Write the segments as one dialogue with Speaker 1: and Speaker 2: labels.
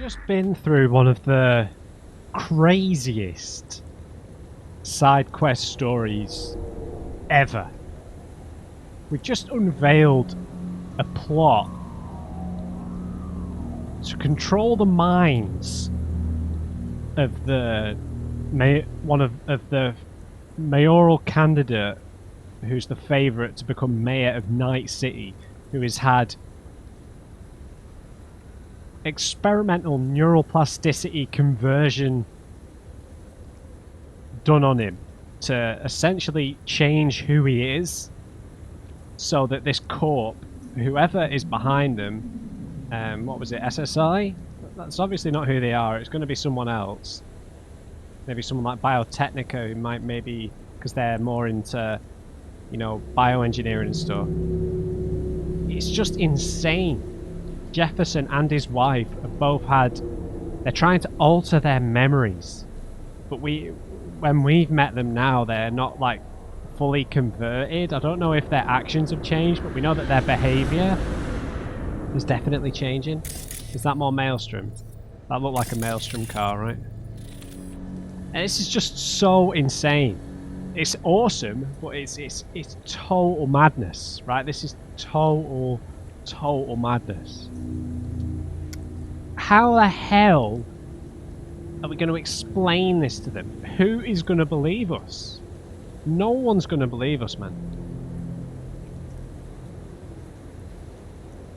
Speaker 1: just been through one of the craziest side quest stories ever. We've just unveiled a plot to control the minds of the of the mayoral candidate who's the favourite to become mayor of Night City, who has had experimental neuroplasticity conversion done on him to essentially change who he is, so that this corp, whoever is behind them, what was it, SSI? That's obviously not who they are. It's going to be someone else. Maybe someone like Biotechnica, who might maybe, because they're more into, you know, bioengineering and stuff. It's just insane. Jefferson and his wife have both had... They're trying to alter their memories. But when we've met them now, they're not, like, fully converted. I don't know if their actions have changed, but we know that their behaviour is definitely changing. Is that more Maelstrom? That looked like a Maelstrom car, right? And this is just so insane. It's awesome, but it's total madness, right? This is total madness. How the hell are we going to explain this to them? Who is going to believe us? No one's going to believe us, man.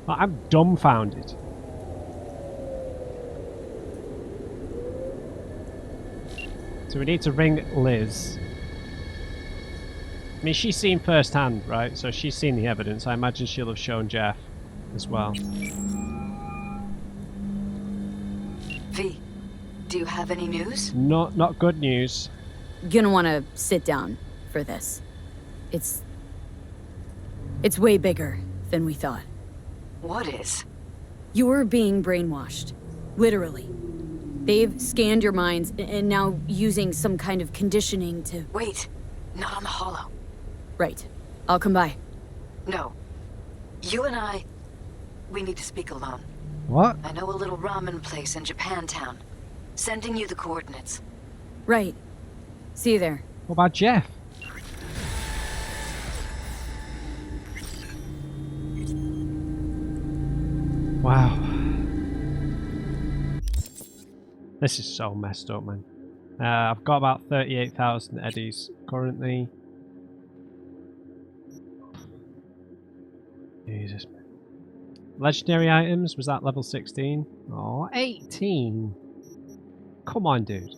Speaker 1: Like, I'm dumbfounded. So we need to ring Liz. I mean, she's seen firsthand, right? So she's seen the evidence. I imagine she'll have shown Jeff as well.
Speaker 2: V, do you have any news?
Speaker 1: Not good news.
Speaker 3: Gonna want to sit down for this. It's way bigger than we thought.
Speaker 2: What is?
Speaker 3: You're being brainwashed. Literally. They've scanned your minds and now using some kind of conditioning to...
Speaker 2: Wait, not on the holo.
Speaker 3: Right. I'll come by.
Speaker 2: No. You and I, we need to speak alone.
Speaker 1: What?
Speaker 2: I know a little ramen place in Japantown. Sending you the coordinates.
Speaker 3: Right. See you there.
Speaker 1: What about Jeff? Wow. This is so messed up, man. I've got about 38,000 eddies currently. Jesus, man. Legendary items, was that level 16? Oh, 18. Come on, dude.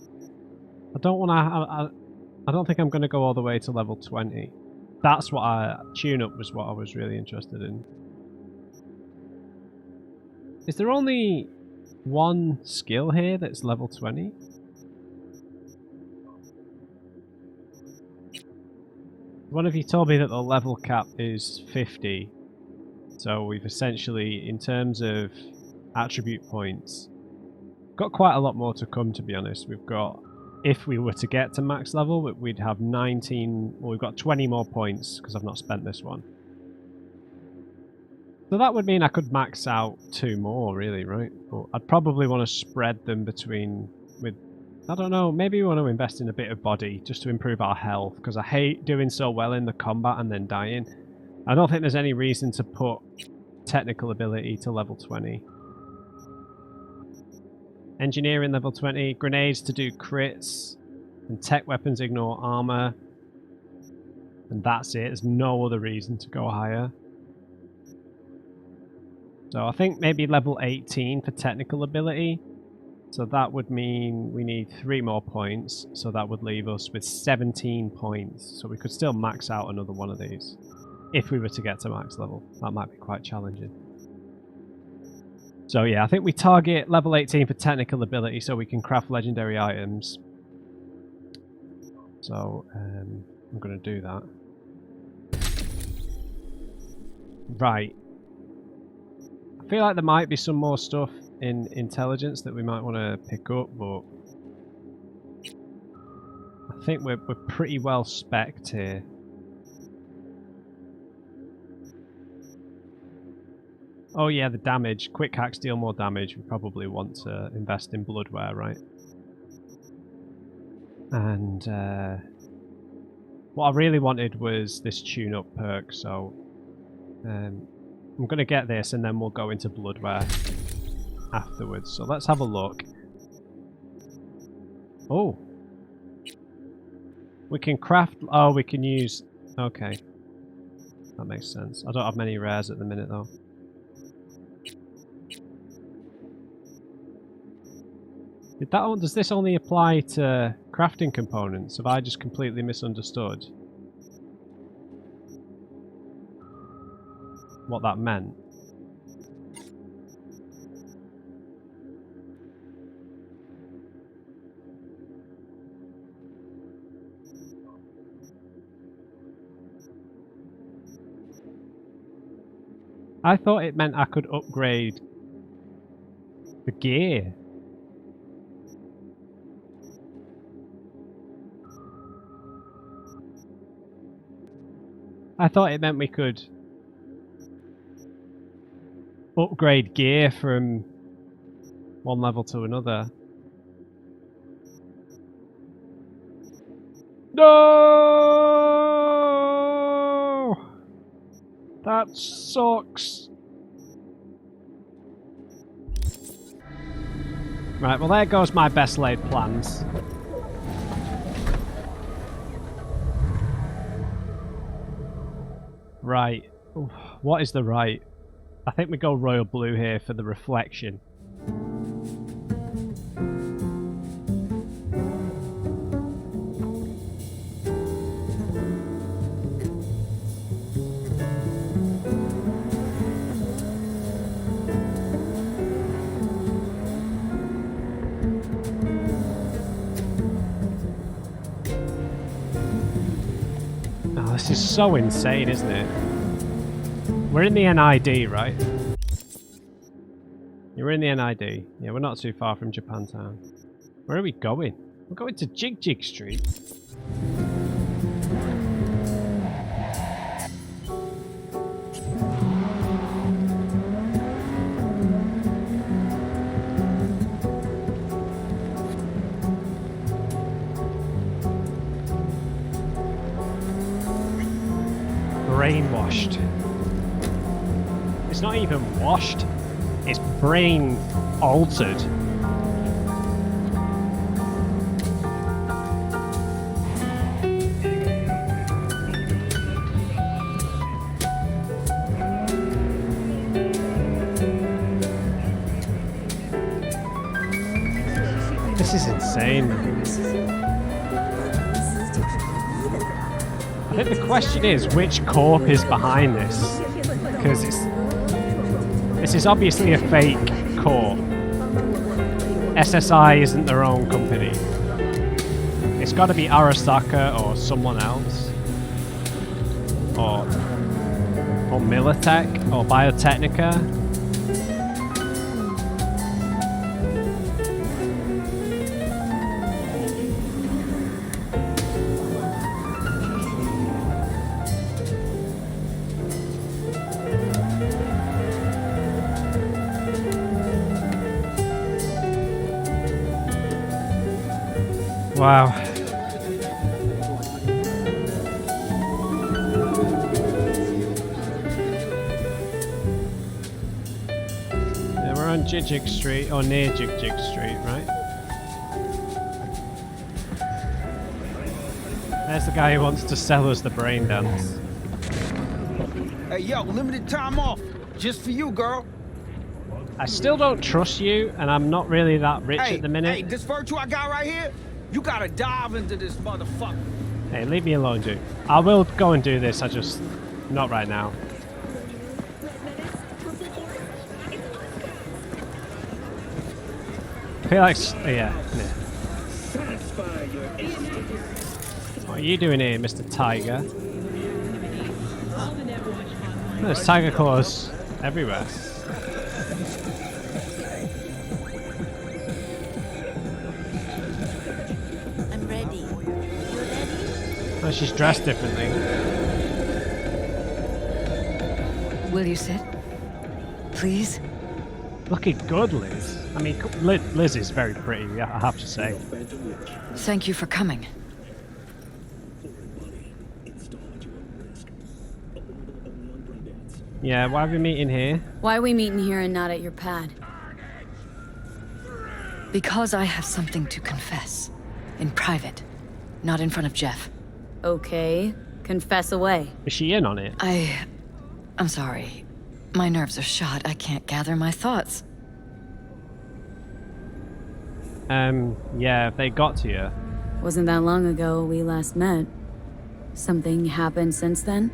Speaker 1: I don't want to... I don't think I'm going to go all the way to level 20. That's what tune-up was what I was really interested in. Is there only one skill here that's level 20? One of you told me that the level cap is 50. So we've essentially, in terms of attribute points, got quite a lot more to come, to be honest. We've got, if we were to get to max level, we'd have 19, well, we've got 20 more points because I've not spent this one. So that would mean I could max out 2 more, really, right? But I'd probably want to spread them between, I don't know, maybe we want to invest in a bit of body just to improve our health, because I hate doing so well in the combat and then dying. I don't think there's any reason to put technical ability to level 20. Engineering level 20, grenades to do crits, and tech weapons ignore armor. And that's it, there's no other reason to go higher. So I think maybe level 18 for technical ability. So that would mean we need 3 more points. So that would leave us with 17 points. So we could still max out another one of these. If we were to get to max level. That might be quite challenging. So yeah, I think we target level 18 for technical ability so we can craft legendary items. So I'm going to do that. Right. I feel like there might be some more stuff in intelligence that we might want to pick up, but I think we're pretty well spec'd here. Oh yeah, the damage. Quick hacks deal more damage. We probably want to invest in bloodware, right? And what I really wanted was this tune-up perk, so I'm going to get this and then we'll go into bloodware afterwards. So let's have a look. Oh. We can craft... Oh, we can use... Okay. That makes sense. I don't have many rares at the minute, though. Does this only apply to crafting components? Have I just completely misunderstood what that meant? I thought it meant I could upgrade the gear. I thought it meant we could upgrade gear from one level to another. No! That sucks. Right, well there goes my best laid plans. Right. Oof. What is the right? I think we go royal blue here for the reflection. Oh, this is so insane, isn't it? We're in the NID, right? Yeah, we're in the NID. Yeah, we're not too far from Japantown. Where are we going? We're going to Jig Jig Street. Brainwashed. It's not even washed, it's brain altered. This is insane. I think the question is, which corp is behind this? Because this is obviously a fake corp. SSI isn't their own company. It's got to be Arasaka or someone else. Or Militech or Biotechnica. Wow. Yeah, we're on Jig Jig Street, or near Jig Jig Street, right? There's the guy who wants to sell us the brain dance.
Speaker 4: Hey, yo, limited time off. Just for you, girl.
Speaker 1: I still don't trust you, and I'm not really that rich at the minute.
Speaker 4: Hey, this virtue I got right here, you gotta dive into this motherfucker.
Speaker 1: Hey, leave me alone, dude. I will go and do this, not right now. I feel like, yeah. What are you doing here, Mr. Tiger? There's tiger claws everywhere. Oh, she's dressed differently.
Speaker 2: Will you sit? please?
Speaker 1: Looking good, Liz. I mean, Liz is very pretty, I have to say.
Speaker 2: Thank you for coming.
Speaker 1: Yeah, why are we meeting here?
Speaker 3: Why are we meeting here and not at your pad?
Speaker 2: Because I have something to confess. In private. Not in front of Jeff.
Speaker 3: Okay, confess away.
Speaker 1: Is she in on it?
Speaker 2: I'm sorry. My nerves are shot. I can't gather my thoughts.
Speaker 1: Yeah, they got to you.
Speaker 3: Wasn't that long ago we last met. Something happened since then?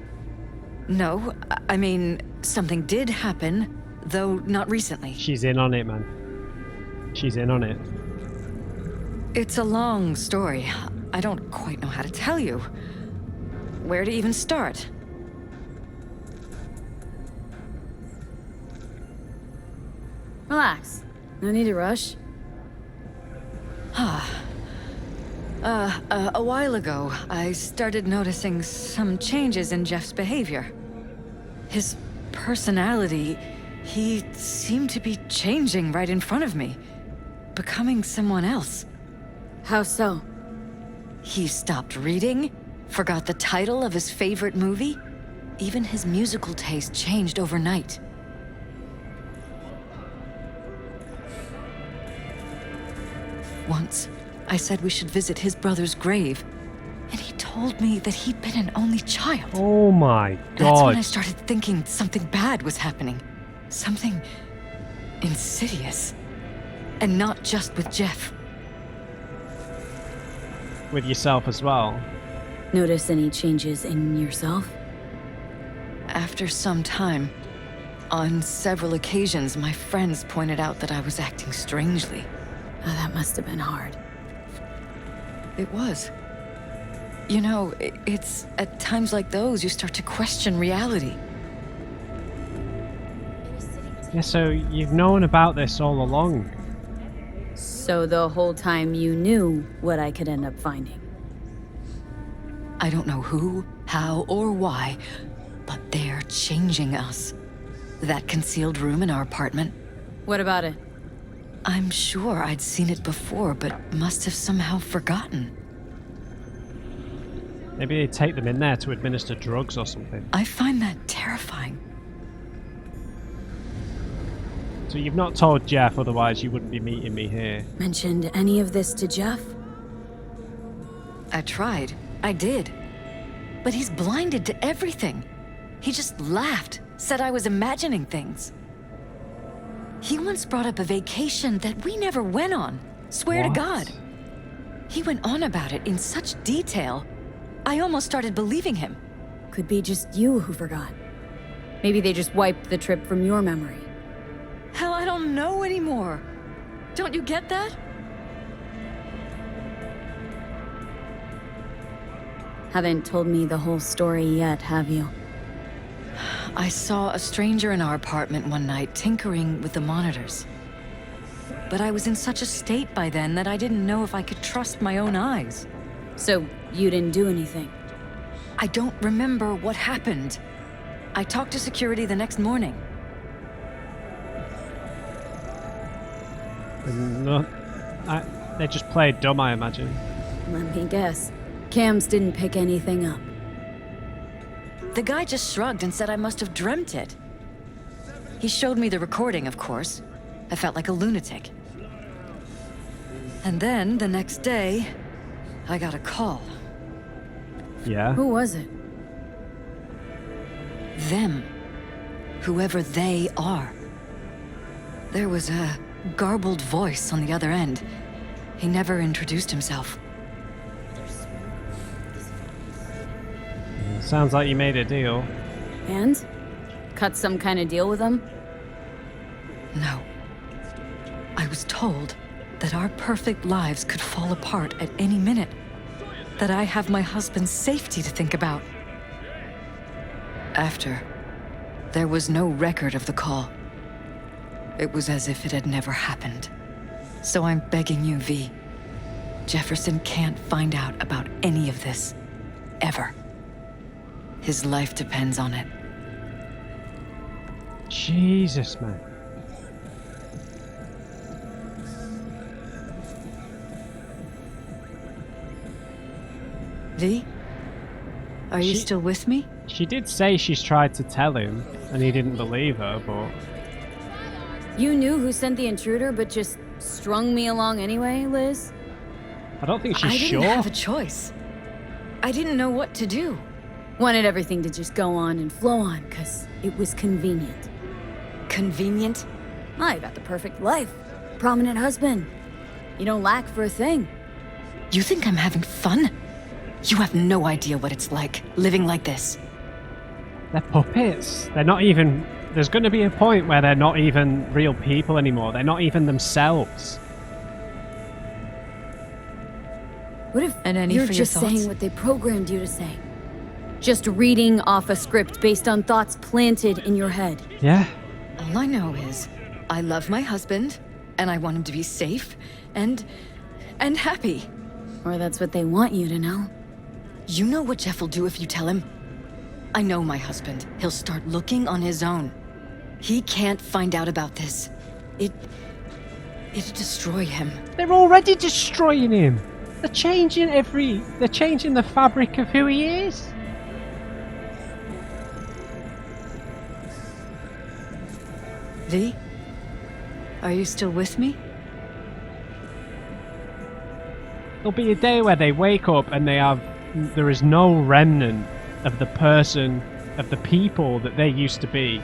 Speaker 2: No, I mean, something did happen, though not recently.
Speaker 1: She's in on it, man. She's in on it.
Speaker 2: It's a long story. I don't quite know how to tell you. Where to even start?
Speaker 3: Relax. No need to rush.
Speaker 2: A while ago, I started noticing some changes in Jeff's behavior. His personality, he seemed to be changing right in front of me. Becoming someone else.
Speaker 3: How so?
Speaker 2: He stopped reading, forgot the title of his favorite movie. Even his musical taste changed overnight. Once, I said we should visit his brother's grave, and he told me that he'd been an only child.
Speaker 1: Oh my
Speaker 2: That's when I
Speaker 1: god.
Speaker 2: started thinking something bad was happening. Something insidious. And not just with Jeff.
Speaker 1: With yourself as well.
Speaker 3: Notice any changes in yourself?
Speaker 2: After some time, on several occasions, my friends pointed out that I was acting strangely.
Speaker 3: Oh, that must have been hard.
Speaker 2: It was. You know, it's at times like those you start to question reality.
Speaker 1: Yeah, so you've known about this all along.
Speaker 3: So the whole time you knew what I could end up finding.
Speaker 2: I don't know who, how, or why, but they're changing us. That concealed room in our apartment,
Speaker 3: What about it?
Speaker 2: I'm sure I'd seen it before, but must have somehow forgotten.
Speaker 1: Maybe they take them in there to administer drugs or something.
Speaker 2: I find that terrifying.
Speaker 1: So you've not told Jeff, otherwise you wouldn't be meeting me here.
Speaker 3: Mentioned any of this to Jeff?
Speaker 2: I tried. I did. But he's blinded to everything. He just laughed, said I was imagining things. He once brought up a vacation that we never went on. Swear
Speaker 1: What?
Speaker 2: to God. He went on about it in such detail, I almost started believing him.
Speaker 3: Could be just you who forgot. Maybe they just wiped the trip from your memory.
Speaker 2: Hell, I don't know anymore. Don't you get that?
Speaker 3: Haven't told me the whole story yet, have you?
Speaker 2: I saw a stranger in our apartment one night tinkering with the monitors. But I was in such a state by then that I didn't know if I could trust my own eyes.
Speaker 3: So you didn't do anything?
Speaker 2: I don't remember what happened. I talked to security the next morning.
Speaker 1: No, they just played dumb, I imagine.
Speaker 3: Let me guess. Cams didn't pick anything up.
Speaker 2: The guy just shrugged and said I must have dreamt it. He showed me the recording, of course. I felt like a lunatic. And then, the next day, I got a call.
Speaker 1: Yeah?
Speaker 3: Who was it?
Speaker 2: Them. Whoever they are. There was a garbled voice on the other end. He never introduced himself.
Speaker 1: Sounds like you made a deal.
Speaker 3: And? Cut some kind of deal with them?
Speaker 2: No. I was told that our perfect lives could fall apart at any minute. That I have my husband's safety to think about. After, there was no record of the call. It was as if it had never happened. So I'm begging you, V. Jefferson can't find out about any of this. Ever. His life depends on it.
Speaker 1: Jesus, man.
Speaker 2: V? Are you
Speaker 1: She-
Speaker 2: still with me?
Speaker 1: She did say she's tried to tell him, and he didn't believe her, but...
Speaker 3: You knew who sent the intruder, but just strung me along anyway, Liz?
Speaker 1: I don't think she's
Speaker 2: I
Speaker 1: sure.
Speaker 2: didn't have a choice. I didn't know what to do.
Speaker 3: Wanted everything to just go on and flow on, because it was convenient.
Speaker 2: Convenient?
Speaker 3: I got the perfect life. Prominent husband. You don't lack for a thing.
Speaker 2: You think I'm having fun? You have no idea what it's like, living like this.
Speaker 1: They're puppets. They're not even... There's going to be a point where they're not even real people anymore. They're not even themselves.
Speaker 3: What if
Speaker 2: And any
Speaker 3: you're
Speaker 2: for your
Speaker 3: just
Speaker 2: thoughts?
Speaker 3: saying what they programmed you to say? Just reading off a script based on thoughts planted in your head.
Speaker 1: Yeah.
Speaker 2: All I know is, I love my husband, and I want him to be safe, and happy.
Speaker 3: Or that's what they want you to know.
Speaker 2: You know what Jeff will do if you tell him? I know my husband. He'll start looking on his own. He can't find out about this. It'd destroy him.
Speaker 1: They're already destroying him. They're changing the fabric of who he is.
Speaker 2: V? Are you still with me?
Speaker 1: There'll be a day where they wake up and there is no remnant of the person, of the people that they used to be.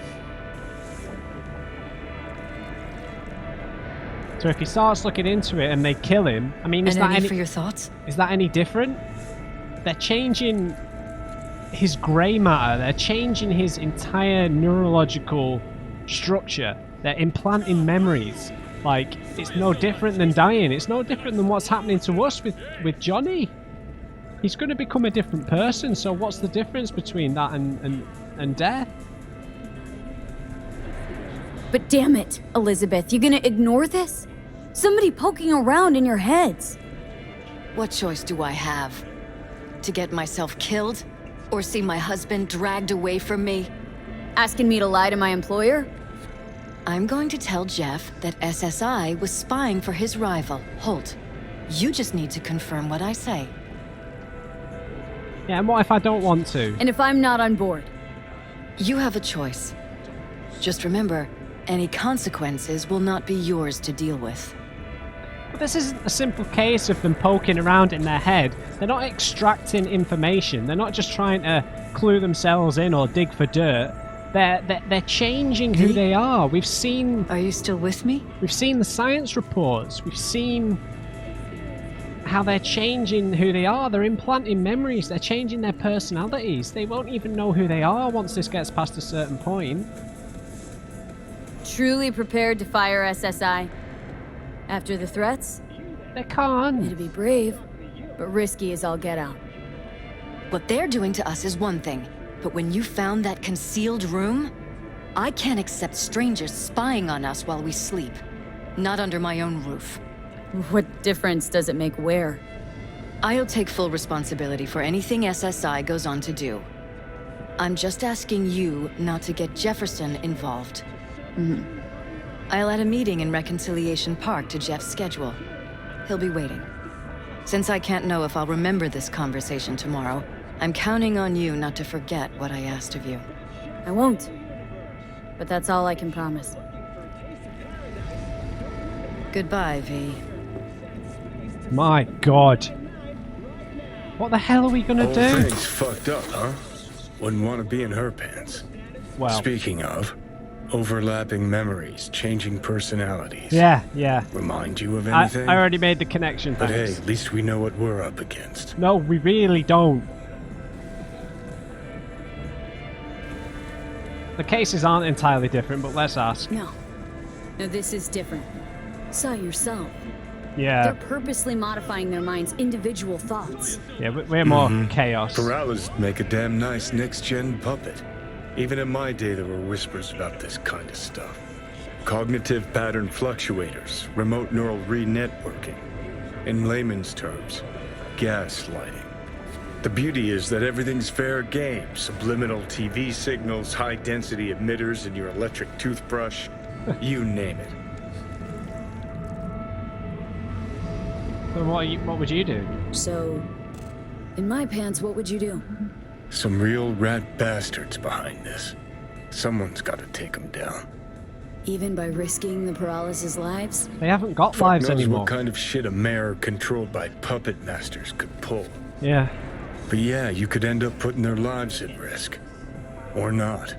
Speaker 1: So if he starts looking into it and they kill him, I mean, is
Speaker 2: And
Speaker 1: that
Speaker 2: any for your thoughts?
Speaker 1: is that any different? They're changing his grey matter. They're changing his entire neurological structure. They're implanting memories. Like, it's no different than dying. It's no different than what's happening to us with Johnny. He's going to become a different person, so what's the difference between that and death?
Speaker 3: But damn it, Elizabeth, you gonna ignore this? Somebody poking around in your heads.
Speaker 2: What choice do I have? To get myself killed? Or see my husband dragged away from me?
Speaker 3: Asking me to lie to my employer?
Speaker 2: I'm going to tell Jeff that SSI was spying for his rival, Holt. You just need to confirm what I say.
Speaker 1: Yeah, and what if I don't want to?
Speaker 3: And if I'm not on board?
Speaker 2: You have a choice. Just remember, any consequences will not be yours to deal with.
Speaker 1: But this isn't a simple case of them poking around in their head. They're not extracting information. They're not just trying to clue themselves in or dig for dirt. They're changing who they are. We've seen
Speaker 2: Are you still with me?
Speaker 1: the science reports. We've seen how they're changing who they are. They're implanting memories. They're changing their personalities. They won't even know who they are once this gets past a certain point.
Speaker 3: Truly prepared to fire SSI? After the threats?
Speaker 1: They can't.
Speaker 3: It'd be brave, but risky as all get out.
Speaker 2: What they're doing to us is one thing, but when you found that concealed room, I can't accept strangers spying on us while we sleep. Not under my own roof.
Speaker 3: What difference does it make where?
Speaker 2: I'll take full responsibility for anything SSI goes on to do. I'm just asking you not to get Jefferson involved. I'll add a meeting in Reconciliation Park to Jeff's schedule. He'll be waiting. Since I can't know if I'll remember this conversation tomorrow, I'm counting on you not to forget what I asked of you.
Speaker 3: I won't. But that's all I can promise.
Speaker 2: Goodbye, V.
Speaker 1: My God. What the hell are we gonna
Speaker 5: Whole
Speaker 1: do?
Speaker 5: thing's fucked up, huh? Wouldn't want to be in her pants.
Speaker 1: Well,
Speaker 5: Speaking of, overlapping memories, changing personalities.
Speaker 1: yeah.
Speaker 5: Remind you of
Speaker 1: I
Speaker 5: anything?
Speaker 1: already made the connection,
Speaker 5: But hey,
Speaker 1: thanks.
Speaker 5: at least we know what we're up against.
Speaker 1: No, we really don't. The cases aren't entirely different, but let's ask.
Speaker 3: No. No, this is different. Saw yourself.
Speaker 1: Yeah,
Speaker 3: They're purposely modifying their mind's individual thoughts.
Speaker 1: yeah, we're more chaos.
Speaker 5: Corrales make a damn nice next-gen puppet. Even in my day, there were whispers about this kind of stuff. Cognitive pattern fluctuators, remote neural re-networking. In layman's terms, gaslighting. The beauty is that everything's fair game. Subliminal TV signals, high-density emitters in your electric toothbrush. You name it.
Speaker 1: So what would you do?
Speaker 3: So, in my pants, what would you do?
Speaker 5: Some real rat bastards behind this. Someone's got to take them down.
Speaker 3: Even by risking the paralysis lives?
Speaker 1: They haven't got
Speaker 5: Fuck
Speaker 1: lives
Speaker 5: knows
Speaker 1: anymore.
Speaker 5: what kind of shit a mayor controlled by puppet masters could pull.
Speaker 1: Yeah.
Speaker 5: But yeah, you could end up putting their lives at risk. Or not.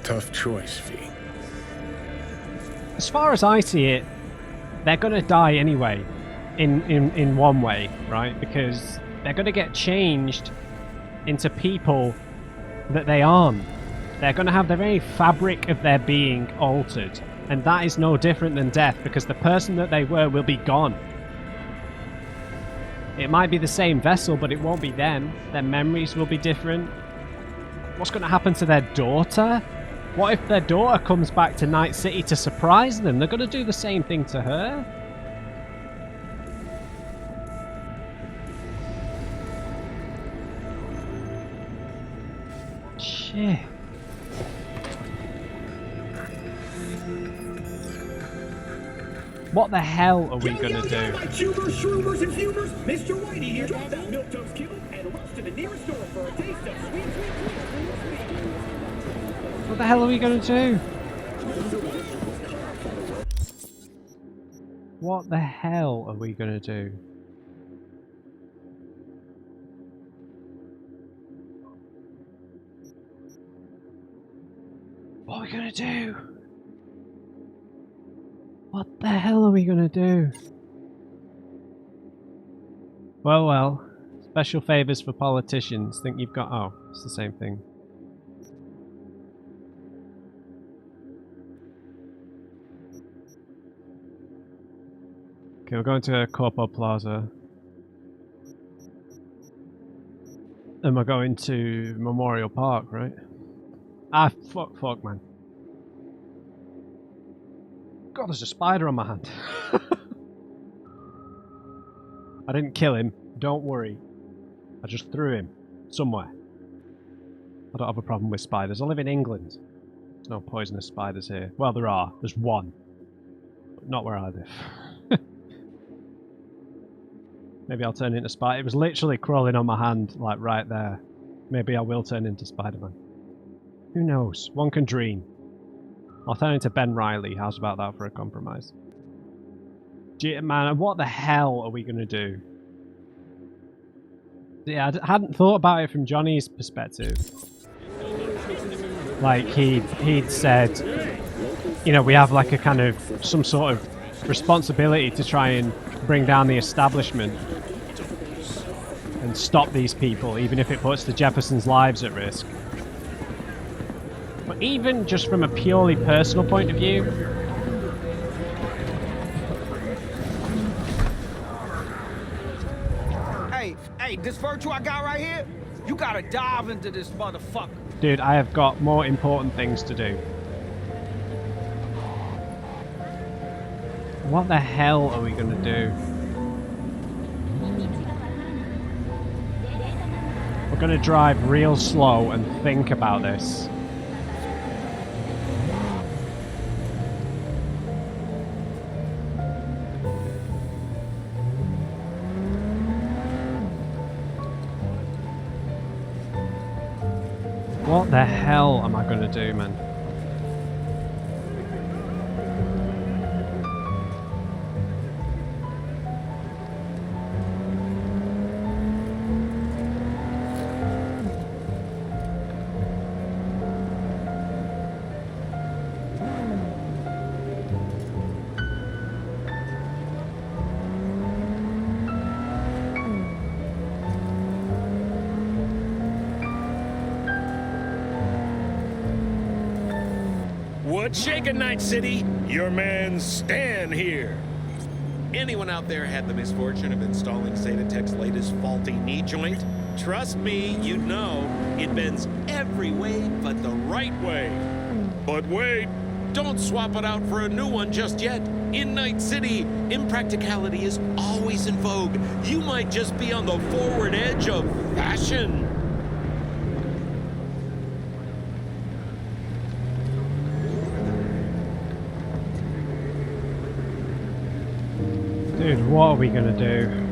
Speaker 5: Tough choice, V.
Speaker 1: As far as I see it, they're gonna die anyway. In one way, right? Because they're gonna get changed into people that they aren't. They're going to have the very fabric of their being altered. And that is no different than death, because the person that they were will be gone. It might be the same vessel, but it won't be them. Their memories will be different. What's going to happen to their daughter? What if their daughter comes back to Night City to surprise them? They're going to do the same thing to her? Shit. What the hell are we gonna do?
Speaker 6: My cubers, shroomers, and fumers, Mr. Whitey here. Drop that milquetoast kibble and rush to the nearest store for a taste of sweet.
Speaker 1: What the hell are we gonna do? What the hell are we gonna do? What are we gonna do? What the hell are we gonna do? Well. Special favours for politicians. Think you've got... Oh, it's the same thing. Okay, we're going to Corpo Plaza. And we're going to Memorial Park, right? Ah, fuck, man. God, there's a spider on my hand. I didn't kill him, don't worry. I just threw him somewhere. I don't have a problem with spiders. I live in England. There's no poisonous spiders here. Well, there are. There's one. But not where I live. Maybe I'll turn into Spider. It was literally crawling on my hand, like right there. Maybe I will turn into Spider-Man. Who knows? One can dream. I'll turn into Ben Reilly. How's about that for a compromise? Gee, man, what the hell are we going to do? Yeah, I hadn't thought about it from Johnny's perspective. Like, he'd said, you know, we have like a kind of, some sort of responsibility to try and bring down the establishment and stop these people, even if it puts the Jeffersons' lives at risk. But even just from a purely personal point of view,
Speaker 4: Hey, this virtue I got right here, you gotta dive into this motherfucker.
Speaker 1: dude, I have got more important things to do. What the hell are we gonna do? We're gonna drive real slow and think about this. What the hell am I gonna do, man?
Speaker 6: What's shaking, Night City? Your man Stan here.
Speaker 7: Anyone out there had the misfortune of installing Zetatech's latest faulty knee joint? Trust me, you'd know. It bends every way but the right way.
Speaker 6: But wait,
Speaker 7: don't swap it out for a new one just yet. In Night City, impracticality is always in vogue. You might just be on the forward edge of fashion.
Speaker 1: Dude, what are we gonna do?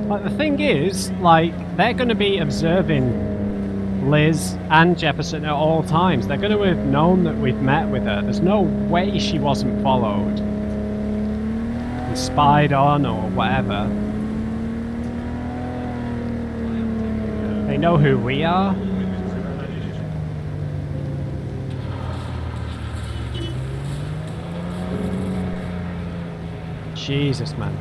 Speaker 1: Like, the thing is, like, they're gonna be observing Liz and Jefferson at all times. They're gonna have known that we've met with her. There's no way she wasn't followed and spied on or whatever. They know who we are. Jesus, man.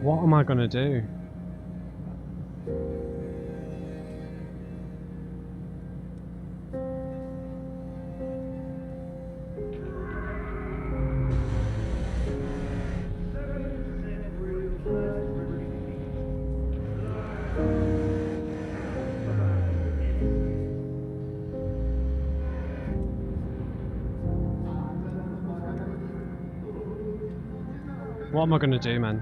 Speaker 1: What am I gonna do? What am I gonna do, man?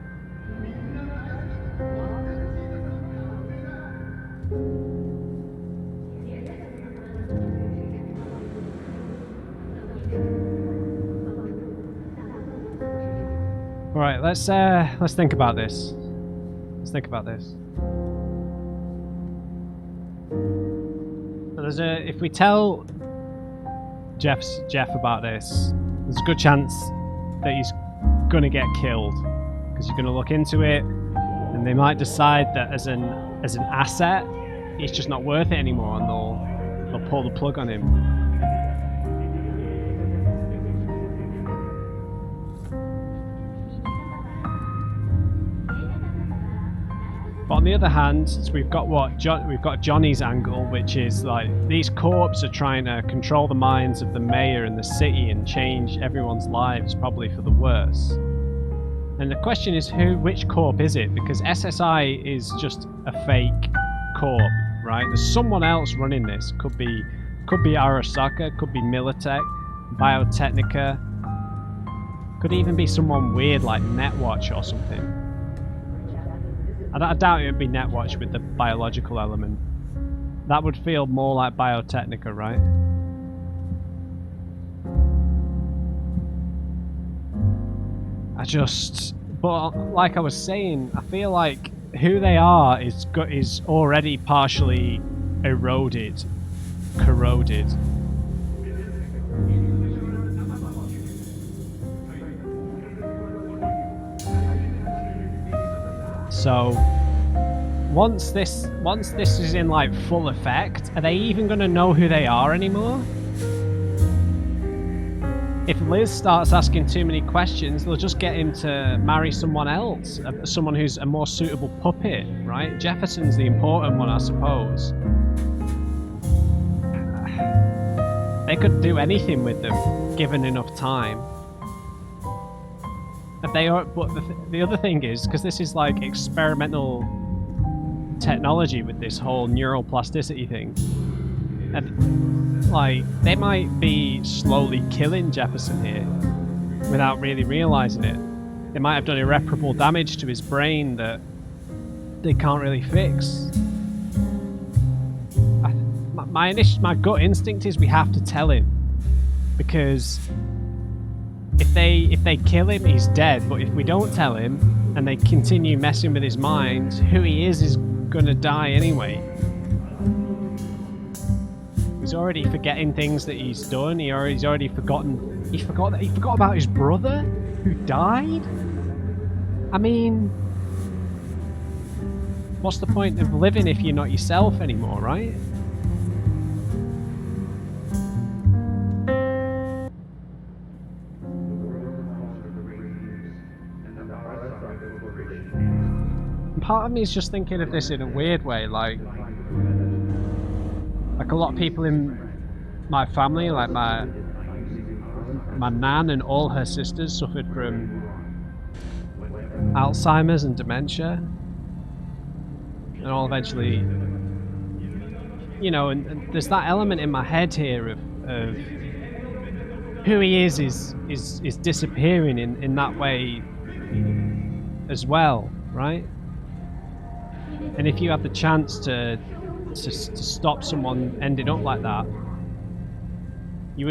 Speaker 1: All right, let's think about this. Let's think about this. So if we tell Jeff about this, there's a good chance that he's gonna get killed because you're gonna look into it, and they might decide that as an asset, it's just not worth it anymore, and they'll pull the plug on him. But on the other hand, we've got we've got Johnny's angle, which is like these corps are trying to control the minds of the mayor and the city and change everyone's lives, probably for the worse. And the question is, which corp is it? Because SSI is just a fake corp, right? There's someone else running this. Could be Arasaka, could be Militech, Biotechnica. Could even be someone weird like Netwatch or something. I doubt it would be Netwatch with the biological element. That would feel more like Biotechnica, right? But like I was saying, I feel like who they are is already partially corroded. So once this is in like full effect, are they even going to know who they are anymore? If Liz starts asking too many questions, they'll just get him to marry someone else, someone who's a more suitable puppet, right? Jefferson's the important one, I suppose. They could do anything with them, given enough time. But the other thing is, because this is like experimental technology with this whole neural plasticity thing, and like they might be slowly killing Jefferson here without really realizing it. They might have done irreparable damage to his brain that they can't really fix. My gut instinct is we have to tell him, because if they kill him, he's dead. But if we don't tell him and they continue messing with his mind, who he is gonna die anyway. He's already forgetting things that he's done. He's already forgotten. He forgot about his brother who died. I mean, what's the point of living if you're not yourself anymore, right? part of me is just thinking of this in a weird way, like a lot of people in my family, like my nan and all her sisters suffered from Alzheimer's and dementia, and all eventually, you know, and there's that element in my head here of who he is disappearing in that way as well, right? And if you have the chance to stop someone ending up like that, you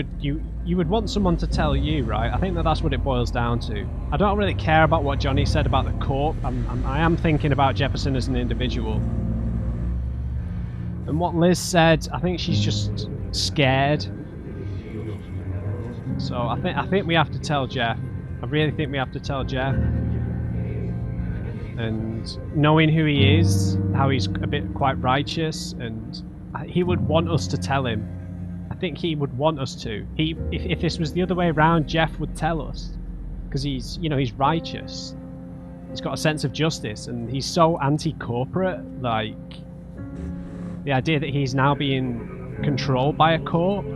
Speaker 1: would want someone to tell you, right? I think that's what it boils down to. I don't really care about what Johnny said about the corp. I am thinking about Jefferson as an individual. And what Liz said, I think she's just scared. So I think we have to tell Jeff. I really think we have to tell Jeff. And knowing who he is, how he's a bit quite righteous, and he would want us to tell him. I think he would want us to. If this was the other way around, Jeff would tell us, because he's righteous. He's got a sense of justice, and he's so anti-corporate. Like, the idea that he's now being controlled by a corp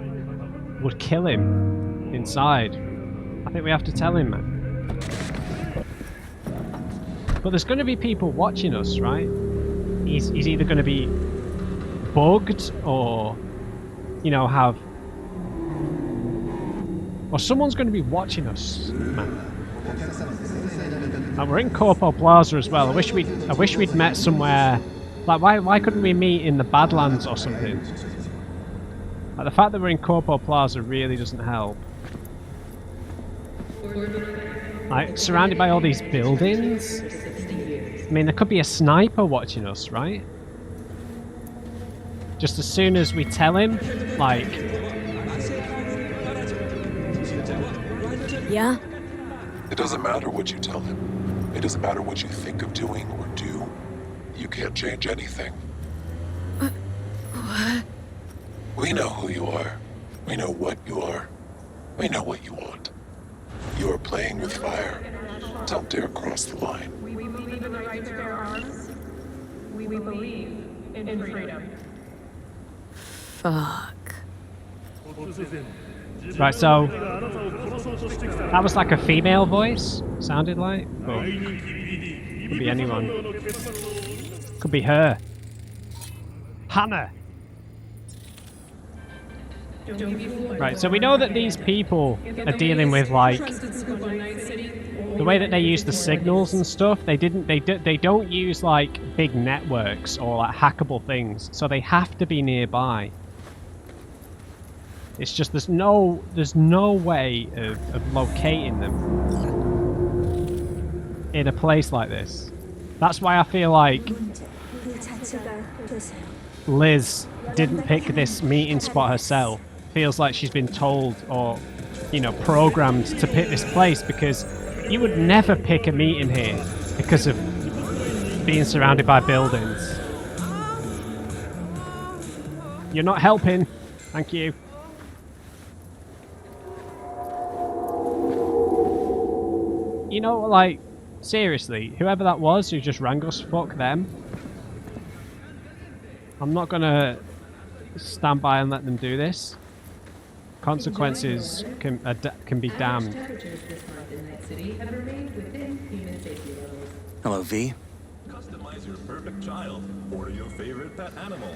Speaker 1: would kill him inside. I think we have to tell him, man. But there's going to be people watching us, right? He's either going to be bugged or, you know, or someone's going to be watching us, man. And we're in Corpo Plaza as well. I wish we'd met somewhere. Like, why couldn't we meet in the Badlands or something? Like, the fact that we're in Corpo Plaza really doesn't help. Like, surrounded by all these buildings. I mean, there could be a sniper watching us, right? Just as soon as we tell him, like...
Speaker 3: Yeah?
Speaker 8: It doesn't matter what you tell him. It doesn't matter what you think of doing or do. You can't change anything.
Speaker 3: What?
Speaker 8: We know who you are. We know what you are. We know what you want. You are playing with fire. Don't dare cross the line.
Speaker 9: We believe in the right to bear arms. We believe in freedom.
Speaker 3: Fuck.
Speaker 1: Right, so that was like a female voice, sounded like. But could be anyone. Could be her. Hannah. Right, so we know that these people are dealing with, like, the way that they use the signals and stuff. They don't use, like, big networks or, like, hackable things, so they have to be nearby. It's just there's no way of locating them in a place like this. That's why I feel like Liz didn't pick this meeting spot herself. Feels like she's been told or, you know, programmed to pick this place, because you would never pick a meeting here because of being surrounded by buildings. You're not helping. Thank you. You know, like, seriously, whoever that was who just rang us, fuck them. I'm not gonna stand by and let them do this. Consequences can be damned.
Speaker 10: Hello, V.
Speaker 11: Customize your perfect child. Order your favorite pet animal.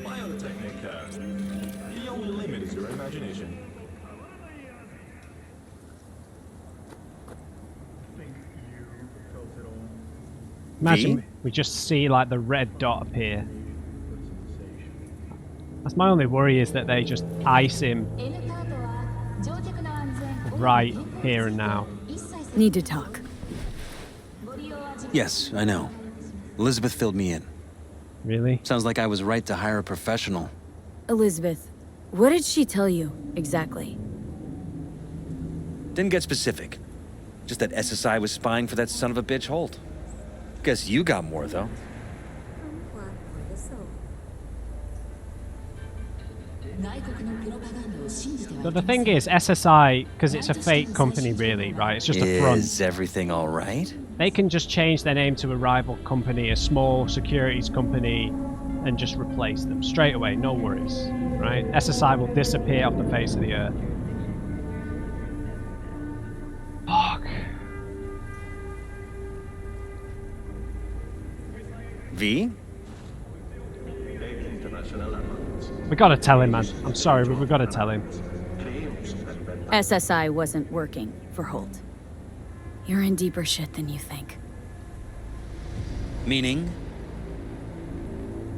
Speaker 11: Biotechnic cast. The only limit is your imagination.
Speaker 1: Imagine we just see, like, the red dot appear. That's my only worry, is that they just ice him right here and now.
Speaker 3: Need to talk.
Speaker 10: Yes, I know. Elizabeth filled me in.
Speaker 1: Really?
Speaker 10: Sounds like I was right to hire a professional.
Speaker 3: Elizabeth, what did she tell you, exactly?
Speaker 10: Didn't get specific. Just that SSI was spying for that son of a bitch Holt. Guess you got more, though.
Speaker 1: But the thing is, SSI, because it's a fake company, really, right? It's just a front.
Speaker 10: Is everything all right?
Speaker 1: they can just change their name to a rival company, a small securities company, and just replace them straight away, no worries, right? SSI will disappear off the face of the earth. Fuck.
Speaker 10: V?
Speaker 1: We gotta tell him, man. I'm sorry, but we gotta tell him.
Speaker 3: SSI wasn't working for Holt. You're in deeper shit than you think.
Speaker 10: Meaning?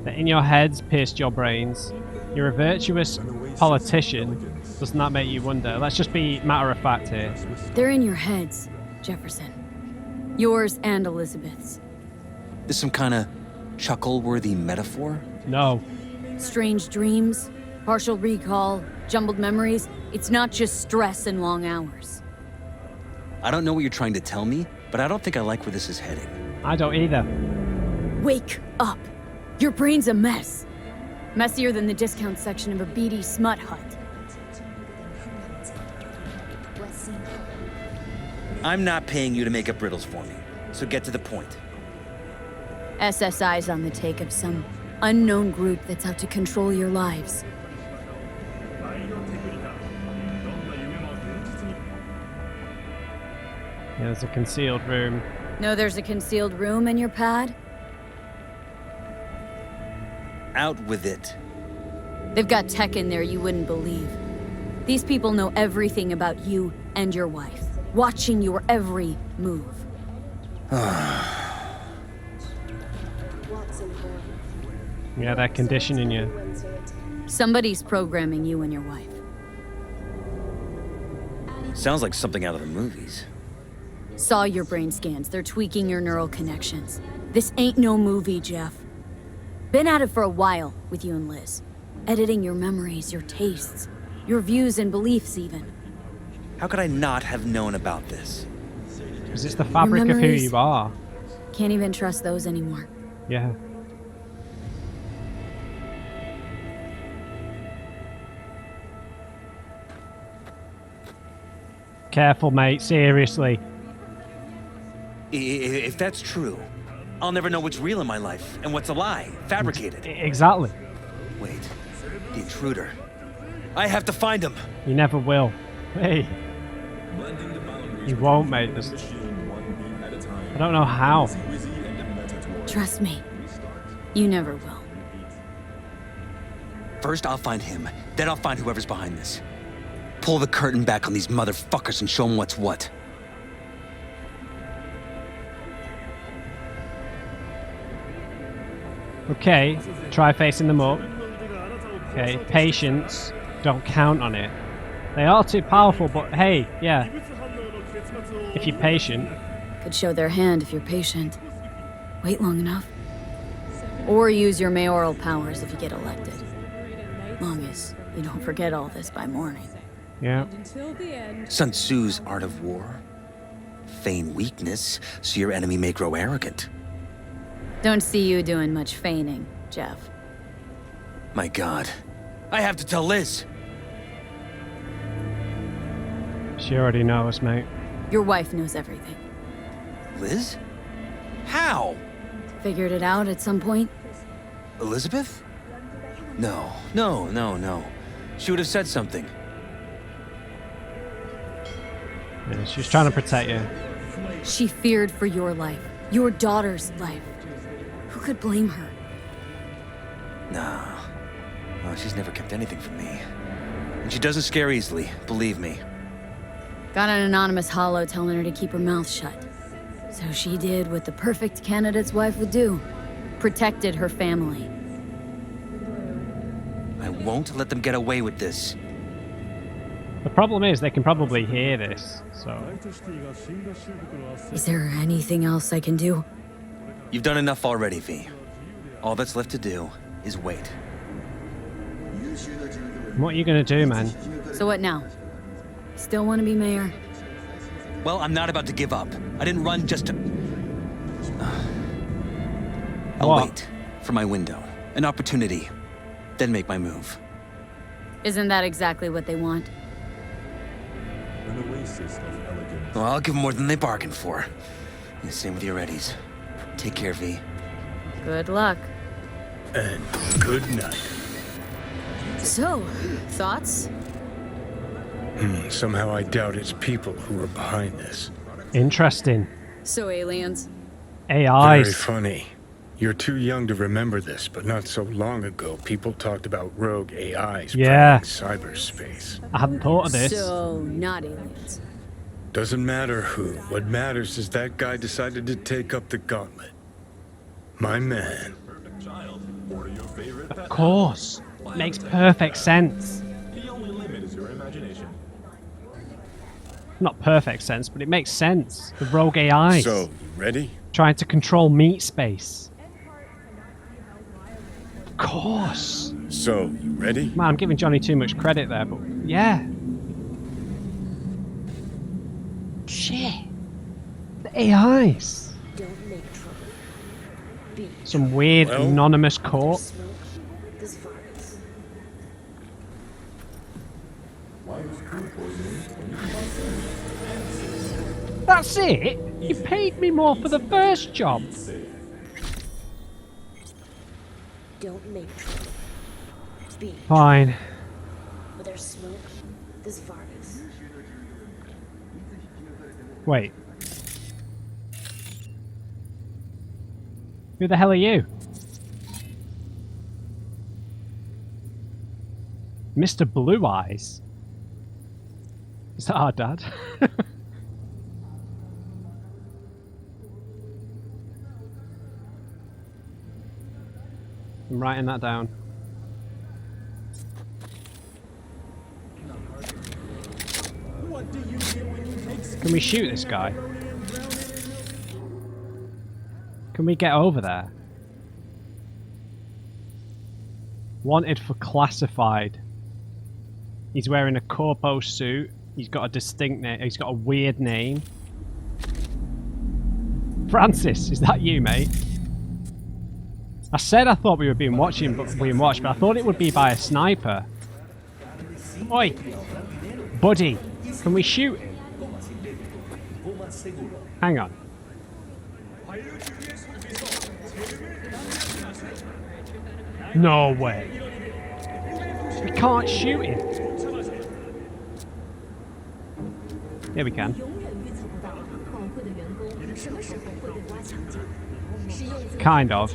Speaker 1: That in your heads pierced your brains. You're a virtuous politician. Doesn't that make you wonder? Let's just be matter of fact here.
Speaker 3: They're in your heads, Jefferson. Yours and Elizabeth's.
Speaker 10: This some kind of chuckle-worthy metaphor?
Speaker 1: No.
Speaker 3: Strange dreams, partial recall, jumbled memories. It's not just stress and long hours.
Speaker 10: I don't know what you're trying to tell me, but I don't think I like where this is heading.
Speaker 1: I don't either.
Speaker 3: Wake up! Your brain's a mess. Messier than the discount section of a beady smut hut.
Speaker 10: I'm not paying you to make up riddles for me, so get to the point.
Speaker 3: SSI's on the take of some unknown group that's out to control your lives.
Speaker 1: Yeah, there's a concealed room.
Speaker 3: Know there's a concealed room in your pad?
Speaker 10: Out with it.
Speaker 3: They've got tech in there you wouldn't believe. These people know everything about you and your wife, watching your every move.
Speaker 1: Yeah, they're conditioning you.
Speaker 3: Somebody's programming you and your wife.
Speaker 10: Sounds like something out of the movies.
Speaker 3: Saw your brain scans. They're tweaking your neural connections. This ain't no movie, Jeff. Been at it for a while with you and Liz. Editing your memories, your tastes, your views and beliefs even.
Speaker 10: How could I not have known about this?
Speaker 1: Because it's the fabric of who you are.
Speaker 3: Can't even trust those anymore.
Speaker 1: Yeah. Careful, mate. Seriously.
Speaker 10: If that's true, I'll never know what's real in my life and what's a lie, fabricated.
Speaker 1: Exactly.
Speaker 10: Wait, the intruder. I have to find him.
Speaker 1: You never will. Hey. You won't, mate. I don't know how.
Speaker 3: Trust me. You never will.
Speaker 10: First, I'll find him. Then I'll find whoever's behind this. Pull the curtain back on these motherfuckers and show them what's what.
Speaker 1: Okay, try facing them up. Okay, patience. Don't count on it. They are too powerful, but hey, yeah. If you're patient.
Speaker 3: Could show their hand if you're patient. Wait long enough. Or use your mayoral powers if you get elected. Long as you don't forget all this by morning.
Speaker 1: Yeah.
Speaker 10: Sun Tzu's art of war. Feign weakness so your enemy may grow arrogant.
Speaker 3: Don't see you doing much feigning, Jeff.
Speaker 10: My God. I have to tell Liz.
Speaker 1: She already knows, mate.
Speaker 3: Your wife knows everything.
Speaker 10: Liz? How?
Speaker 3: Figured it out at some point?
Speaker 10: Elizabeth? No. She would have said something.
Speaker 1: Yeah, she's trying to protect you.
Speaker 3: She feared for your life. Your daughter's life. Who could blame her?
Speaker 10: No. Well, she's never kept anything from me. And she doesn't scare easily, believe me.
Speaker 3: Got an anonymous holo telling her to keep her mouth shut. So she did what the perfect candidate's wife would do. Protected her family.
Speaker 10: I won't let them get away with this.
Speaker 1: The problem is they can probably hear this, so...
Speaker 3: Is there anything else I can do?
Speaker 10: You've done enough already, V. All that's left to do is wait.
Speaker 1: What are you gonna do, man?
Speaker 3: So what now? Still want to be mayor?
Speaker 10: Well, I'm not about to give up. I didn't run just to... I'll wait for my window. An opportunity. Then make my move.
Speaker 3: Isn't that exactly what they want?
Speaker 11: An oasis of elegance.
Speaker 10: Well, I'll give them more than they bargained for. And same with your Eddies. Take care, V.
Speaker 3: Good luck.
Speaker 5: And good night.
Speaker 3: So, thoughts?
Speaker 5: Somehow I doubt it's people who are behind this.
Speaker 1: Interesting.
Speaker 3: So, aliens?
Speaker 1: AIs.
Speaker 5: Very funny. You're too young to remember this, but not so long ago, people talked about rogue AIs
Speaker 1: Yeah.
Speaker 5: prowling cyberspace.
Speaker 1: I hadn't thought of this.
Speaker 3: So, not aliens.
Speaker 5: Doesn't matter who. What matters is that guy decided to take up the gauntlet. My man.
Speaker 11: Child, order your favorite pet
Speaker 1: Of course. Makes perfect sense.
Speaker 11: animal. The only limit is your imagination.
Speaker 1: Not perfect sense, but it makes sense. The rogue AIs.
Speaker 5: So, you ready?
Speaker 1: Trying to control meat space. Of course.
Speaker 5: So, you ready?
Speaker 1: Man, I'm giving Johnny too much credit there, but yeah. Shit. The AIs.
Speaker 12: Don't make trouble. Be
Speaker 1: Some weird
Speaker 5: Well-
Speaker 1: anonymous corp.
Speaker 12: smoke this virus.
Speaker 1: That's it? You paid me more for the first job.
Speaker 12: Don't make trouble. Be
Speaker 1: Fine.
Speaker 12: but there's smoke this virus.
Speaker 1: Wait. Who the hell are you? Mr. Blue Eyes? Is that our dad? I'm writing that down. Can we shoot this guy? Can we get over there? Wanted for classified. He's wearing a corpo suit. He's got a distinct name. He's got a weird name. Francis, is that you, mate? I said I thought we were being watched, but I thought it would be by a sniper. Oi, buddy, can we shoot him? Hang on. No way. We can't shoot him. Yeah, we can. Kind of.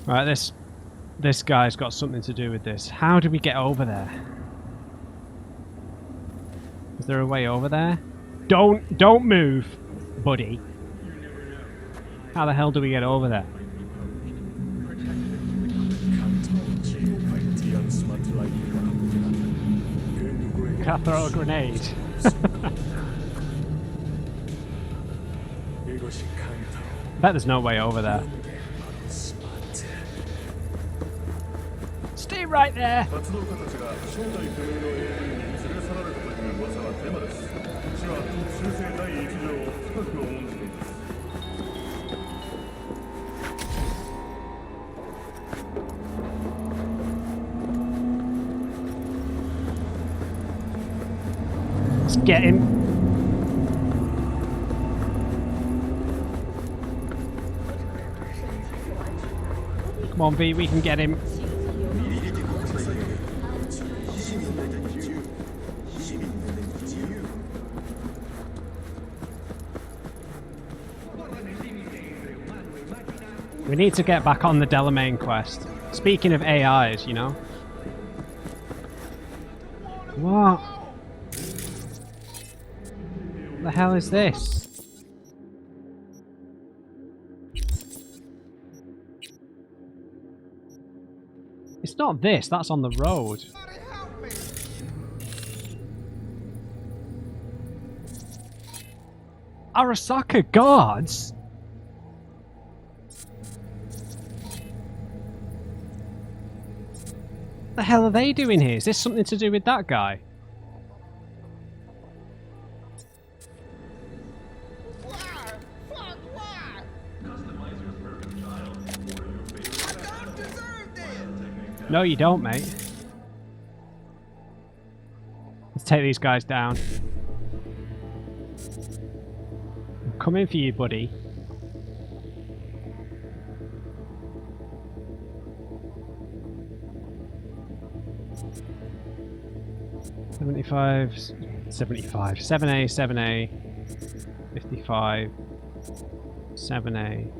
Speaker 1: Right, this guy's got something to do with this. How do we get over there? Is there a way over there? Don't move, buddy. How the hell do we get over there? Can I throw a grenade? Bet there's no way over there. Stay right there. Let's get him. Come on, V, we can get him. We need to get back on the Delamain quest. Speaking of AIs, you know. What? What the hell is this? It's not this, that's on the road. Arasaka guards? What the hell are they doing here? Is this something to do with that guy? No, you don't, mate. Let's take these guys down. I'm coming for you, buddy. $75, 7A, 7A, 55, 7A.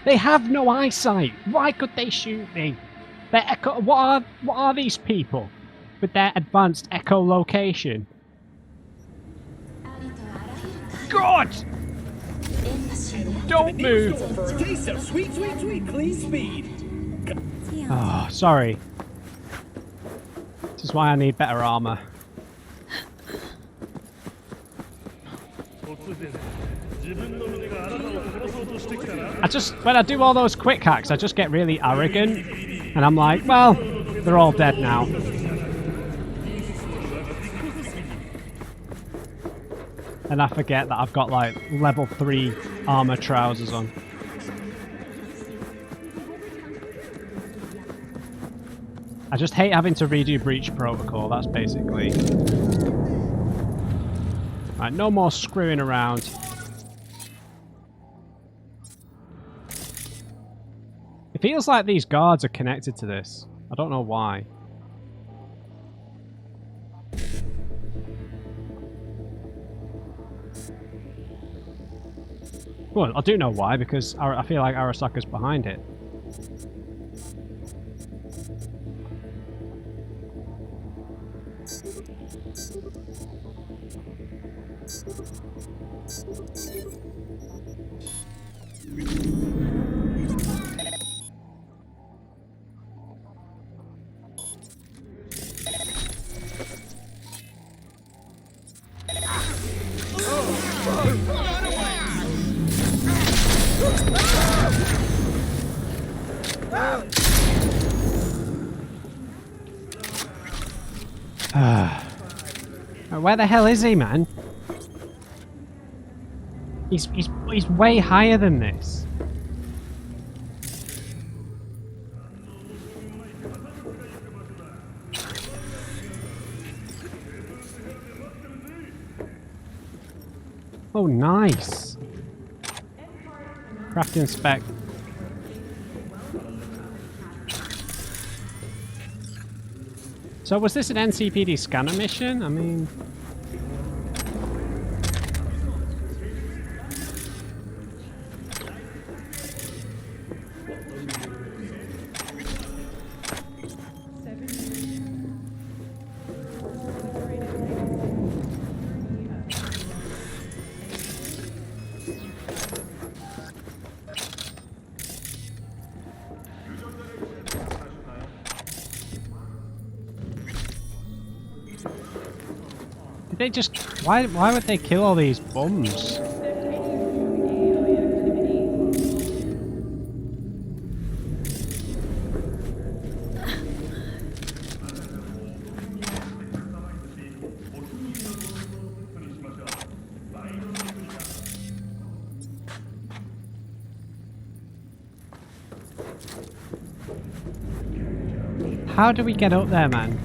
Speaker 1: They have no eyesight. Why could they shoot me? They're echo. What are these people with their advanced echolocation? God! Don't move.
Speaker 6: Taste of sweet, sweet, sweet, clean speed.
Speaker 1: Oh, sorry. This is why I need better armor. When I do all those quick hacks, I just get really arrogant, and I'm like, well, they're all dead now. And I forget that I've got like level 3 armor trousers on. I just hate having to redo Breach Protocol, that's basically. Right, no more screwing around. It feels like these guards are connected to this. I don't know why. Well, I do know why, because I feel like Arasaka's behind it. Where the hell is he, man? He's way higher than this. Oh, nice. Crafting spec. So was this an NCPD scanner mission? I mean... They just... Why would they kill all these bums? How do we get up there, man?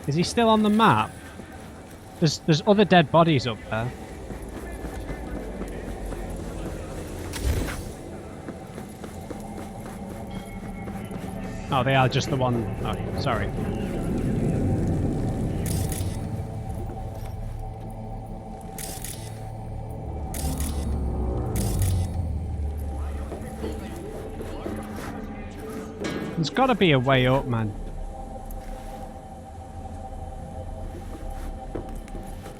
Speaker 1: Is he still on the map? There's other dead bodies up there. Oh, they are just the one. Oh, sorry. There's got to be a way up, man.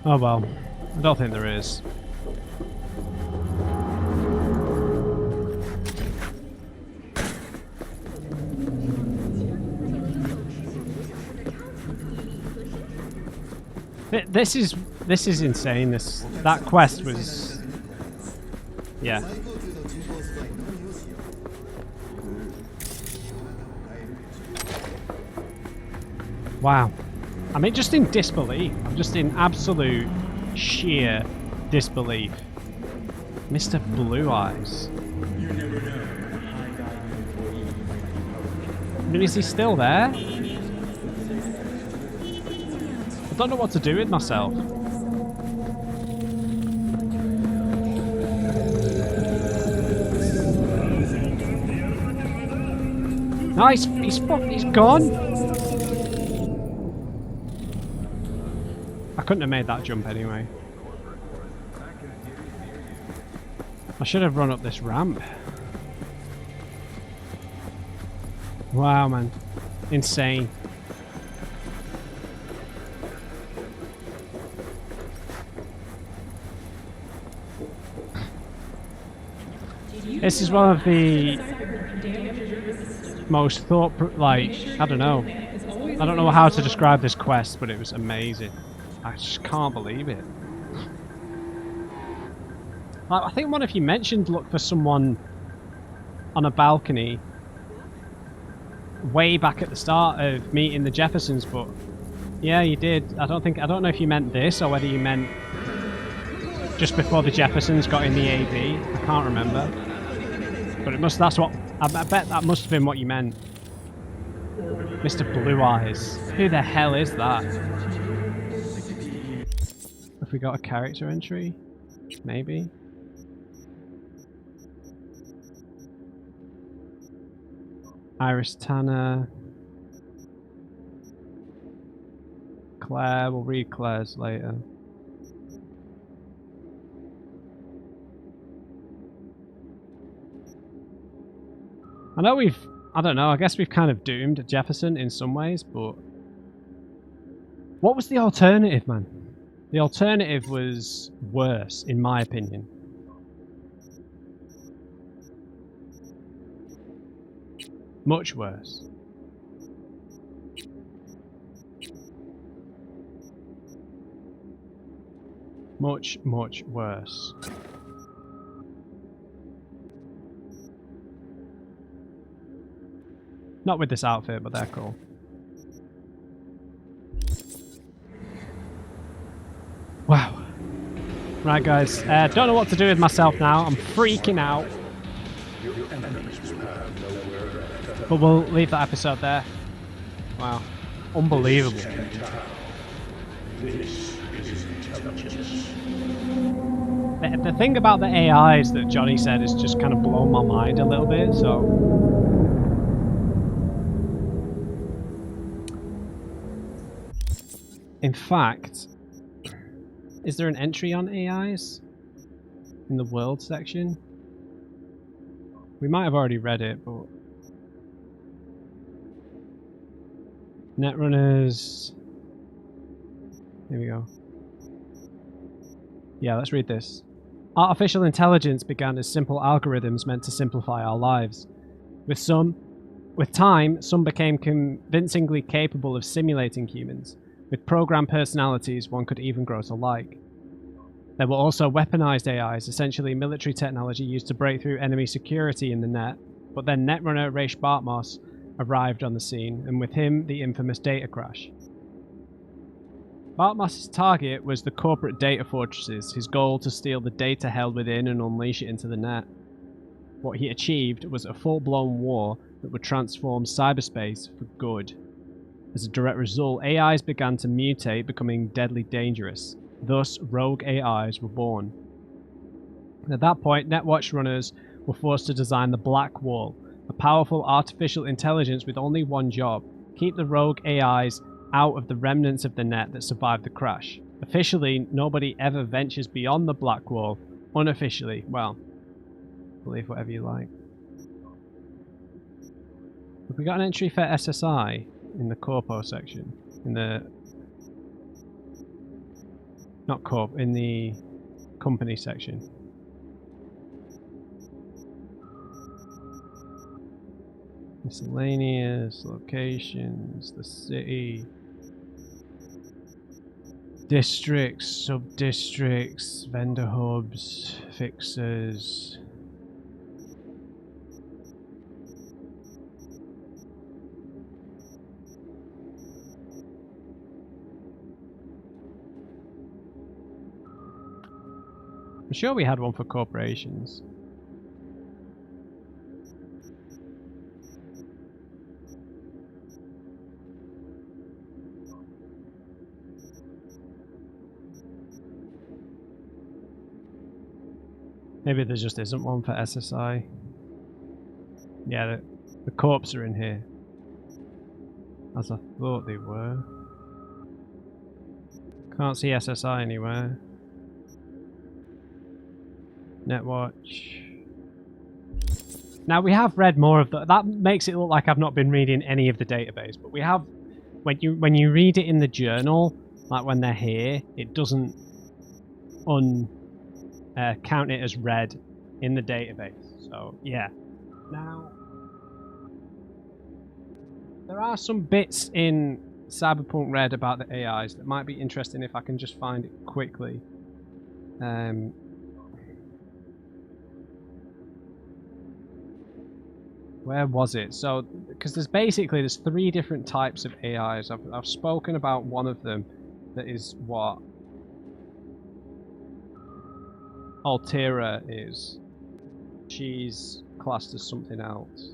Speaker 1: Oh well, I don't think there is. This is insane. That quest was, yeah. Wow. I mean, just in disbelief. I'm just in absolute sheer disbelief. Mr. Blue Eyes. I mean, is he still there? I don't know what to do with myself. Nice, he's gone. I couldn't have made that jump anyway. I should have run up this ramp. Wow, man. Insane. This is one of the most I don't know how to describe this quest, but it was amazing. I just can't believe it. I think one of you mentioned look for someone on a balcony way back at the start of meeting the Jeffersons, but yeah, you did. I don't know if you meant this or whether you meant just before the Jeffersons got in the AV. I can't remember. But I bet that must have been what you meant. Mr. Blue Eyes. Who the hell is that? Have we got a character entry? Maybe. Iris Tanner. Claire, we'll read Claire's later. I know I don't know, I guess we've kind of doomed Jefferson in some ways, but what was the alternative, man? The alternative was worse, in my opinion. Much worse. Much, much worse. Not with this outfit, but they're cool. Wow. Right, guys. Don't know what to do with myself now. I'm freaking out. But we'll leave that episode there. Wow. Unbelievable. The thing about the AIs that Johnny said is just kind of blown my mind a little bit, so... In fact, is there an entry on AIs in the world section? We might have already read it, but Netrunners. Here we go. Yeah, let's read this. Artificial intelligence began as simple algorithms meant to simplify our lives. With time, some became convincingly capable of simulating humans. With programmed personalities, one could even grow to like. There were also weaponized AIs, essentially military technology used to break through enemy security in the net, but then Netrunner Raish Bartmoss arrived on the scene, and with him, the infamous data crash. Bartmoss's target was the corporate data fortresses, his goal to steal the data held within and unleash it into the net. What he achieved was a full-blown war that would transform cyberspace for good. As a direct result, AIs began to mutate, becoming deadly dangerous. Thus, rogue AIs were born. At that point, Netwatch runners were forced to design the Black Wall, A powerful artificial intelligence with only one job: keep the rogue AIs out of the remnants of the net that survived the crash. Officially, nobody ever ventures beyond the Black Wall. Unofficially, well, believe whatever you like. Have we got an entry for SSI in the Corpo section? In the... Not Corp, in the company section. Miscellaneous, locations, the city, districts, sub-districts, vendor hubs, fixers. I'm sure we had one for corporations. Maybe there just isn't one for SSI. Yeah, the corps are in here. As I thought they were. Can't see SSI anywhere. Netwatch. Now we have read more of the... That makes it look like I've not been reading any of the database, but we have... When you read it in the journal, like when they're here, it doesn't count it as read in the database. So yeah. Now there are some bits in Cyberpunk Red about the AIs that might be interesting if I can just find it quickly. Where was it? So, because there's three different types of AIs. I've spoken about one of them that is what Altera is. She's classed as something else.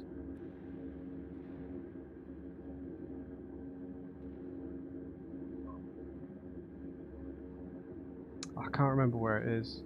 Speaker 1: I can't remember where it is.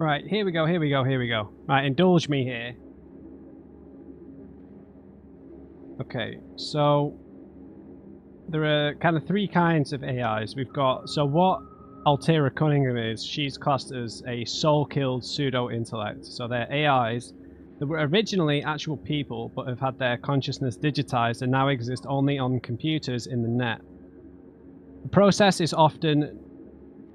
Speaker 1: Right, here we go. Right, indulge me here. Okay, so there are kind of three kinds of AIs. We've got, so what Altera Cunningham is, she's classed as a soul-killed pseudo-intellect. So they're AIs that were originally actual people but have had their consciousness digitized and now exist only on computers in the net. The process is often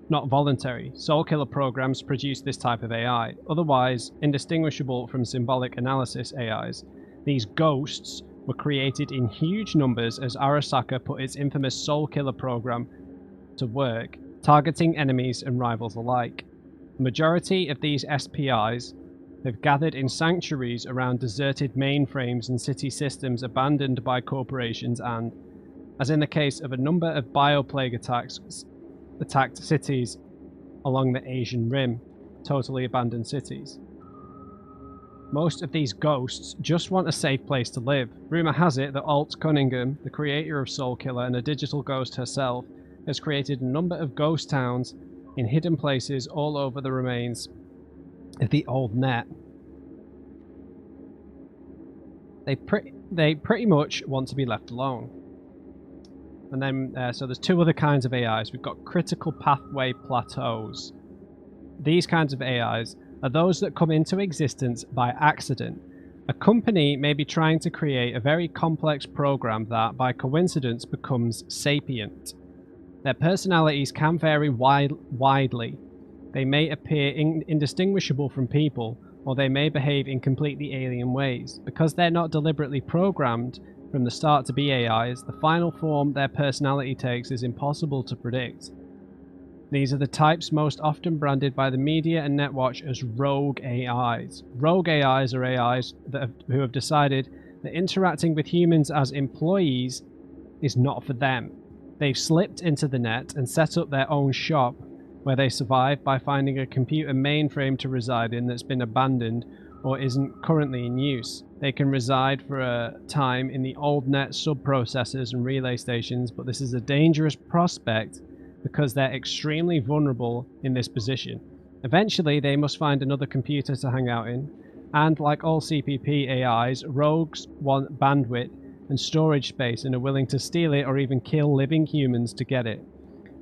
Speaker 1: not voluntary. Soul killer programs produce this type of AI. Otherwise indistinguishable from symbolic analysis AIs, these ghosts were created in huge numbers as Arasaka put its infamous soul killer program to work, targeting enemies and rivals alike. The majority of these SPIs have gathered in sanctuaries around deserted mainframes and city systems abandoned by corporations and, as in the case of a number of bioplague attacks, attacked cities along the Asian Rim, totally abandoned cities. Most of these ghosts just want a safe place to live. Rumour has it that Alt Cunningham, the creator of Soul Killer and a digital ghost herself, has created a number of ghost towns in hidden places all over the remains of the old net. They pretty much want to be left alone. And then, so there's two other kinds of AIs. We've got critical pathway plateaus. These kinds of AIs are those that come into existence by accident. A company may be trying to create a very complex program that, by coincidence, becomes sapient. Their personalities can vary widely. They may appear indistinguishable from people, or they may behave in completely alien ways. Because they're not deliberately programmed from the start to be AIs, the final form their personality takes is impossible to predict. These are the types most often branded by the media and Netwatch as rogue AIs. Rogue AIs are AIs who have decided that interacting with humans as employees is not for them. They've slipped into the net and set up their own shop where they survive by finding a computer mainframe to reside in that's been abandoned or isn't currently in use. They can reside for a time in the old net sub-processors and relay stations, but this is a dangerous prospect because they're extremely vulnerable in this position. Eventually, they must find another computer to hang out in, and like all CPP AIs, rogues want bandwidth and storage space and are willing to steal it or even kill living humans to get it.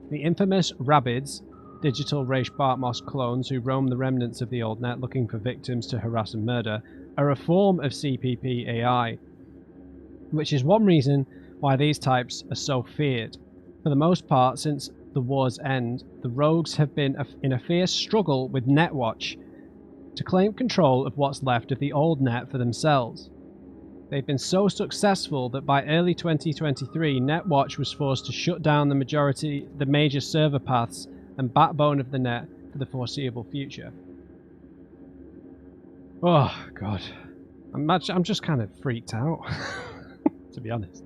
Speaker 1: The infamous Rabbids, digital Raish Bartmoss clones who roam the remnants of the old net looking for victims to harass and murder, are a form of CPP AI, which is one reason why these types are so feared. For the most part, since the war's end, the rogues have been in a fierce struggle with Netwatch to claim control of what's left of the old net for themselves. They've been so successful that by early 2023, Netwatch was forced to shut down the major server paths and backbone of the net for the foreseeable future. Oh god, I'm just kind of freaked out, to be honest.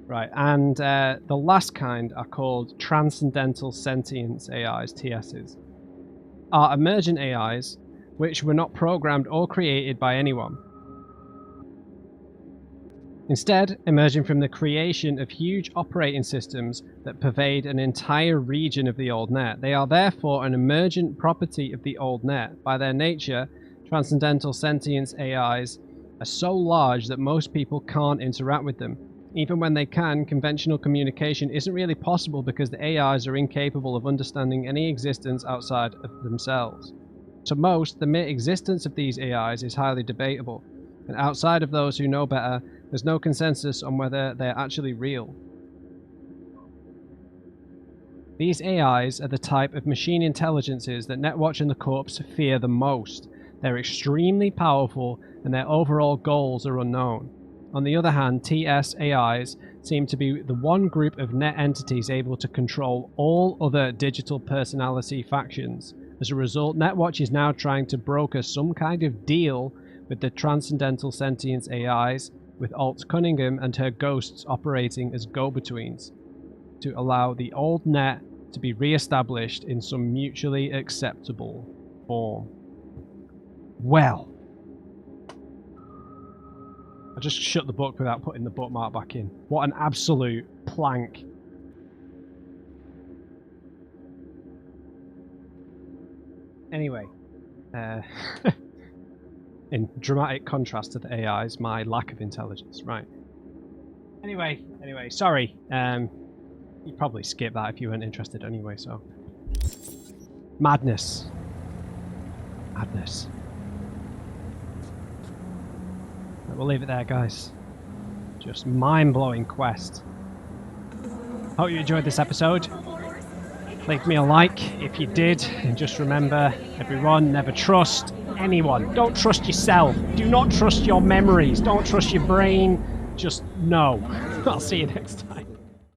Speaker 1: Right, and the last kind are called Transcendental Sentience AIs, TSs, are emergent AIs which were not programmed or created by anyone. Instead, emerging from the creation of huge operating systems that pervade an entire region of the old net. They are therefore an emergent property of the old net. By their nature, Transcendental Sentience AIs are so large that most people can't interact with them. Even when they can, conventional communication isn't really possible because the AIs are incapable of understanding any existence outside of themselves. To most, the mere existence of these AIs is highly debatable, and outside of those who know better, there's no consensus on whether they're actually real. These AIs are the type of machine intelligences that Netwatch and the Corps fear the most. They're extremely powerful, and their overall goals are unknown. On the other hand, TS AIs seem to be the one group of net entities able to control all other digital personality factions. As a result, Netwatch is now trying to broker some kind of deal with the Transcendental Sentience AIs, with Alt Cunningham and her ghosts operating as go-betweens, to allow the old net to be re-established in some mutually acceptable form. Well, I just shut the book without putting the bookmark back in. What an absolute plank. Anyway, in dramatic contrast to the AIs, my lack of intelligence. Right. Anyway, sorry. You'd probably skip that if you weren't interested anyway, so. Madness. Madness. Right, we'll leave it there, guys. Just mind-blowing quest. Hope you enjoyed this episode. Leave me a like if you did, and just remember, everyone, never trust anyone. Don't trust yourself. Do not trust your memories. Don't trust your brain. Just no. I'll see you next time.